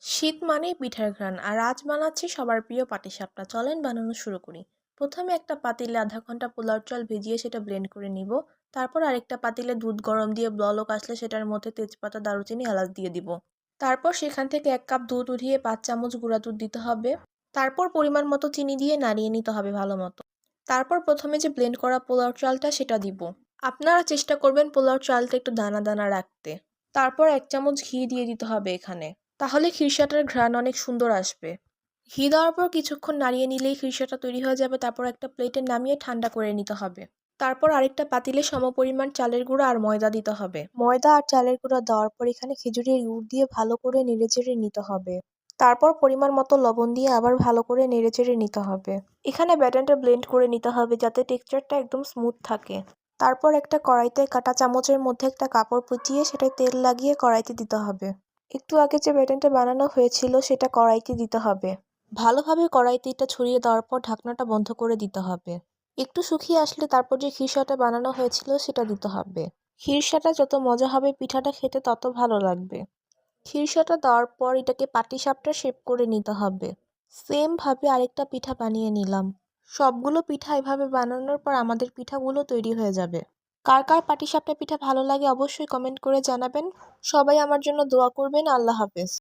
শীত মানেই পিঠার ঘ্রাণ আর আজ বানাচ্ছি সবার প্রিয় পাটিসাপটা। চলেন বানানো শুরু করি। প্রথমে একটা পাতিলে আধা ঘন্টা পোলাও চাল ভিজিয়ে সেটা ব্লেন্ড করে নিব। তারপর আরেকটা পাতিলে দুধ গরম দিয়ে বলক আসলে সেটার মধ্যে তেজপাতা, দারুচিনি, এলাচ দিয়ে দিব। তারপর সেখান থেকে 1 কাপ দুধ উঠিয়ে 5 চামচ গুঁড়া দুধ দিতে হবে। তারপর পরিমাণ মতো চিনি দিয়ে নাড়িয়ে নিতে হবে ভালো মতো। তারপর প্রথমে যে ব্লেন্ড করা পোলাও চালটা সেটা দিব। আপনারা চেষ্টা করবেন পোলাও চালটা একটু দানা দানা রাখতে। তারপর 1 চামচ ঘি দিয়ে দিতে হবে এখানে। তাহলে খিরসাটার ঘ্রাণ অনেক সুন্দর আসবে। ঘি দেওয়ার পর কিছুক্ষণ নাড়িয়ে নিলেই খিরসাটা তৈরি হয়ে যাবে। তারপর একটা প্লেটে নামিয়ে ঠান্ডা করে নিতে হবে। তারপর আরেকটা পাতিলে সমপরিমাণ চালের গুঁড়া আর ময়দা দিতে হবে। ময়দা আর চালের গুঁড়া দেওয়ার পর এখানে খেজুরের গুড় দিয়ে ভালো করে নেড়েচেড়ে নিতে হবে। তারপর পরিমাণ মতো লবণ দিয়ে আবার ভালো করে নেড়েচেড়ে নিতে হবে। এখানে ব্যাটারটা ব্লেন্ড করে নিতে হবে যাতে টেক্সচারটা একদম স্মুথ থাকে। তারপর একটা কড়াইতে কাঁটা চামচের মধ্যে একটা কাপড় পেঁচিয়ে সেটায় তেল লাগিয়ে কড়াইতে দিতে হবে। একটু আগে যে ব্যাটারটা বানানো হয়েছিল সেটা কড়াইতে দিতে হবে। ভালোভাবে কড়াইতে এটা ছড়িয়ে দেওয়ার পর ঢাকনাটা বন্ধ করে দিতে হবে। একটু শুকিয়ে আসলে তারপর যে খিরসাটা বানানো হয়েছিল সেটা দিতে হবে। খিরসাটা যত মজা হবে পিঠাটা খেতে তত ভালো লাগবে। খিরসাটা দেওয়ার পর এটাকে পাটিসাপটা শেপ করে নিতে হবে। সেম ভাবে আরেকটা পিঠা বানিয়ে নিলাম। সবগুলো পিঠা এভাবে বানানোর পর আমাদের পিঠাগুলো তৈরি হয়ে যাবে। কার কার পাটিসাপটা পিঠা ভালো লাগে অবশ্যই কমেন্ট করে জানাবেন। সবাই আমার জন্য দোয়া করবেন। আল্লাহ হাফেজ।